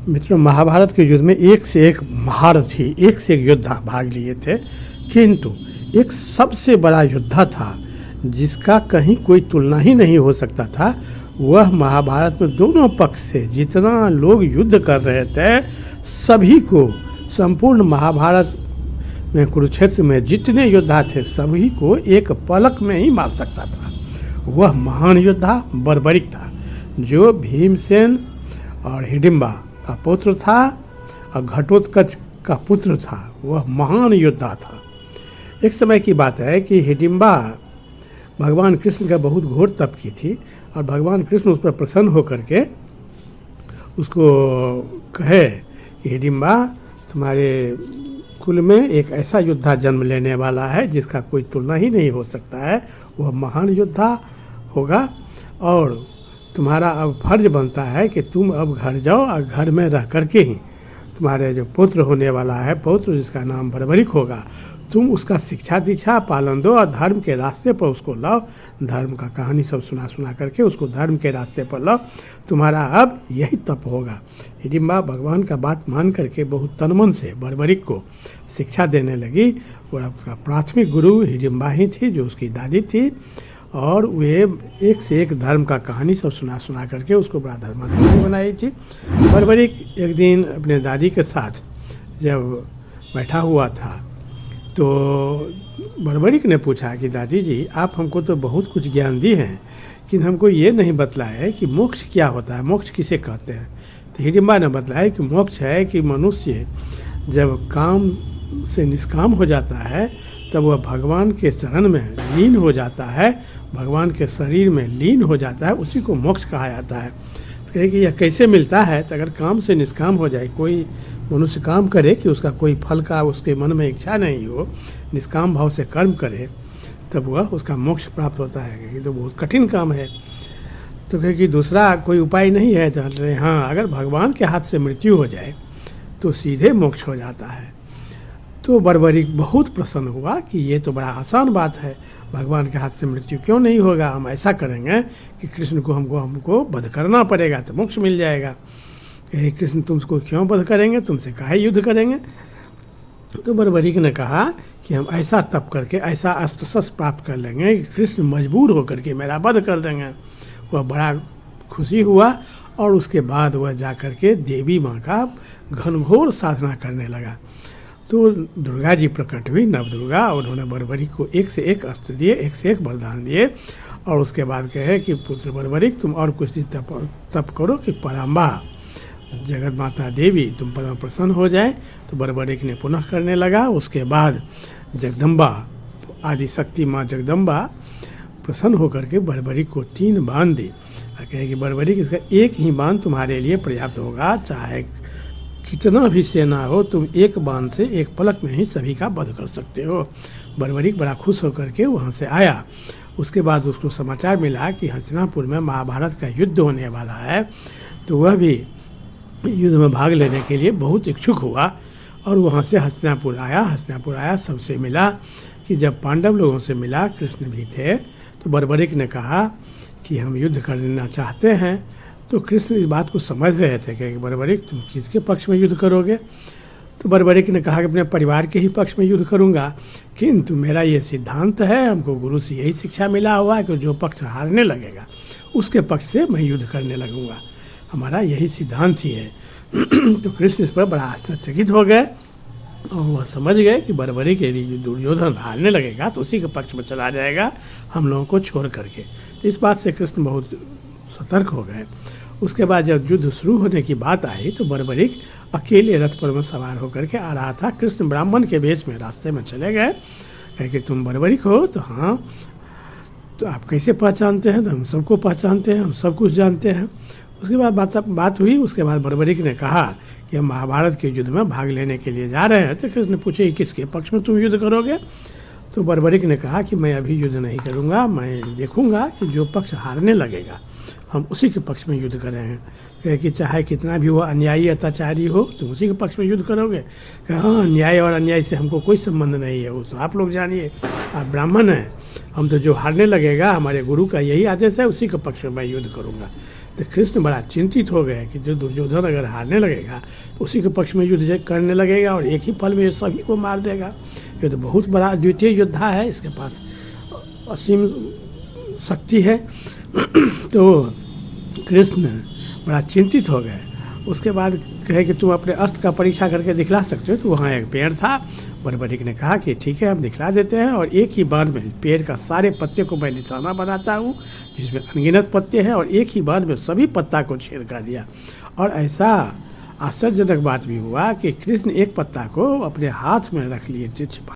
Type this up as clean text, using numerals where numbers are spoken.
मित्रों, महाभारत के युद्ध में एक से एक महारथी, एक से एक योद्धा भाग लिए थे, किंतु एक सबसे बड़ा योद्धा था जिसका कहीं कोई तुलना ही नहीं हो सकता था। वह महाभारत में दोनों पक्ष से जितना लोग युद्ध कर रहे थे, सभी को, संपूर्ण महाभारत में, कुरुक्षेत्र में जितने योद्धा थे सभी को एक पलक में ही मार सकता था। वह महान योद्धा बर्बरिक था, जो भीमसेन और हिडिंबा का पुत्र था और घटोत्कच का पुत्र था। वह महान योद्धा था। एक समय की बात है कि हिडिंबा भगवान कृष्ण का बहुत घोर तप की थी और भगवान कृष्ण उस पर प्रसन्न होकर के उसको कहे कि हिडिंबा, तुम्हारे कुल में एक ऐसा योद्धा जन्म लेने वाला है जिसका कोई तुलना ही नहीं हो सकता है। वह महान योद्धा होगा और तुम्हारा अब फर्ज बनता है कि तुम अब घर जाओ और घर में रह करके ही तुम्हारे जो पुत्र होने वाला है, पुत्र जिसका नाम बर्बरिक होगा, तुम उसका शिक्षा दीक्षा पालन दो और धर्म के रास्ते पर उसको लाओ। धर्म का कहानी सब सुना करके उसको धर्म के रास्ते पर लाओ। तुम्हारा अब यही तप होगा। हिडिंबा भगवान का बात मान करके बहुत तनमन से बर्बरिक को शिक्षा देने लगी। और उसका प्राथमिक गुरु हिडिंबा ही थी, जो उसकी दादी थी, और वे एक से एक धर्म का कहानी सब सुना करके उसको बड़ा धर्मात्मा बनाई थी। बर्बरिक एक दिन अपने दादी के साथ जब बैठा हुआ था तो बर्बरिक ने पूछा कि दादी जी, आप हमको तो बहुत कुछ ज्ञान दी हैं, लेकिन हमको ये नहीं बतलाया है कि मोक्ष क्या होता है, मोक्ष किसे कहते हैं। तो हिडिंबा ने बतलाया कि मोक्ष है कि मनुष्य जब काम से निष्काम हो जाता है तब वह भगवान के शरण में लीन हो जाता है, भगवान के शरीर में लीन हो जाता है, उसी को मोक्ष कहा जाता है। फिर कि यह कैसे मिलता है, तो अगर काम से निष्काम हो जाए, कोई मनुष्य काम करे कि उसका कोई फल का उसके मन में इच्छा नहीं हो, निष्काम भाव से कर्म करे, तब वह उसका मोक्ष प्राप्त होता है। क्योंकि तो बहुत कठिन काम है। तो कहे कि दूसरा कोई उपाय नहीं है। तो हाँ, अगर भगवान के हाथ से मृत्यु हो जाए तो सीधे मोक्ष हो जाता है। तो बर्बरिक बहुत प्रसन्न हुआ कि ये तो बड़ा आसान बात है, भगवान के हाथ से मृत्यु क्यों नहीं होगा। हम ऐसा करेंगे कि कृष्ण को हमको वध करना पड़ेगा तो मोक्ष मिल जाएगा। हे कृष्ण, तुमको क्यों वध करेंगे, तुमसे काहे युद्ध करेंगे। तो बर्बरिक ने कहा कि हम ऐसा तप करके ऐसा अस्त्र शस्त्र प्राप्त कर लेंगे कि कृष्ण मजबूर होकर के मेरा वध कर देंगे। वह बड़ा खुशी हुआ और उसके बाद वह जा कर के देवी माँ का घनघोर साधना करने लगा। तो दुर्गा जी प्रकट हुई, नवदुर्गा। उन्होंने बर्बरिक को एक से एक अस्त्र दिए, एक से एक वरदान दिए और उसके बाद कहे कि पुत्र बर्बरिक, तुम और कुछ दिन तप करो कि पराम्बा जगत माता देवी तुम पर प्रसन्न हो जाए। तो बर्बरिक ने पुनः करने लगा। उसके बाद जगदम्बा, आदि शक्ति माँ जगदम्बा प्रसन्न होकर के बर्बरिक को 3 बाण दी और कहे कि बर्बरिक, इसका एक ही बाण तुम्हारे लिए पर्याप्त होगा, चाहे कितना भी सेना हो, तुम एक बाण से एक पलक में ही सभी का वध कर सकते हो। बर्बरिक बड़ा खुश होकर के वहाँ से आया। उसके बाद उसको समाचार मिला कि हस्तिनापुर में महाभारत का युद्ध होने वाला है। तो वह भी युद्ध में भाग लेने के लिए बहुत इच्छुक हुआ और वहाँ से हस्तिनापुर आया, सबसे मिला। कि जब पांडव लोगों से मिला, कृष्ण भी थे, तो बर्बरिक ने कहा कि हम युद्ध करना चाहते हैं। तो कृष्ण इस बात को समझ रहे थे कि बर्बरिक, तुम किसके पक्ष में युद्ध करोगे। तो बर्बरिक ने कहा कि अपने परिवार के ही पक्ष में युद्ध करूंगा, किंतु मेरा ये सिद्धांत है, हमको गुरु से यही शिक्षा मिला हुआ है कि जो पक्ष हारने लगेगा उसके पक्ष से मैं युद्ध करने लगूंगा, हमारा यही सिद्धांत ही है। तो कृष्ण इस पर बड़ा आश्चर्यचकित हो गए और वह समझ गए कि बर्बरिक यदि दुर्योधन हारने लगेगा तो उसी के पक्ष में चला जाएगा, हम लोगों को छोड़ करके। तो इस बात से कृष्ण बहुत सतर्क हो गए। उसके बाद जब युद्ध शुरू होने की बात आई तो बर्बरिक अकेले रथ पर में सवार होकर के आ रहा था। कृष्ण ब्राह्मण के वेश में रास्ते में चले गए। कहे कि तुम बर्बरिक हो। तो हाँ, तो आप कैसे पहचानते हैं। तो हम सबको पहचानते हैं, हम सब कुछ जानते हैं। उसके बाद बात हुई। उसके बाद बर्बरिक ने कहा कि हम महाभारत के युद्ध में भाग लेने के लिए जा रहे हैं। तो कृष्ण ने पूछे किसके पक्ष में तुम युद्ध करोगे। तो बर्बरिक ने कहा कि मैं अभी युद्ध नहीं करूंगा, मैं देखूंगा कि जो पक्ष हारने लगेगा हम उसी के पक्ष में युद्ध करेंगे। कि चाहे कितना भी वो अन्यायी अत्याचारी हो, तुम उसी के पक्ष में युद्ध करोगे। कि हाँ, अन्याय और अन्याय से हमको कोई संबंध नहीं है, वो आप लोग जानिए, आप ब्राह्मण हैं, हम तो जो हारने लगेगा, हमारे गुरु का यही आदेश है, उसी के पक्ष में मैं युद्ध करूँगा। तो कृष्ण बड़ा चिंतित हो गए कि जो दुर्योधन अगर हारने लगेगा तो उसी के पक्ष में युद्ध करने लगेगा और एक ही पल में ये सभी को मार देगा। ये तो बहुत बड़ा द्वितीय योद्धा है, इसके पास असीम शक्ति है। तो कृष्ण बड़ा चिंतित हो गए। उसके बाद कहे कि तुम अपने अस्त्र का परीक्षा करके दिखला सकते हो। तो वहाँ एक पेड़ था। बड़बड़िक ने कहा कि ठीक है, हम दिखला देते हैं, और एक ही बार में पेड़ का सारे पत्ते को मैं निशाना बनाता हूँ, जिसमें अनगिनत पत्ते हैं, और एक ही बार में सभी पत्ता को छेद कर दिया। और ऐसा आश्चर्यजनक बात भी हुआ कि कृष्ण एक पत्ता को अपने हाथ में रख लिए थे छिपा।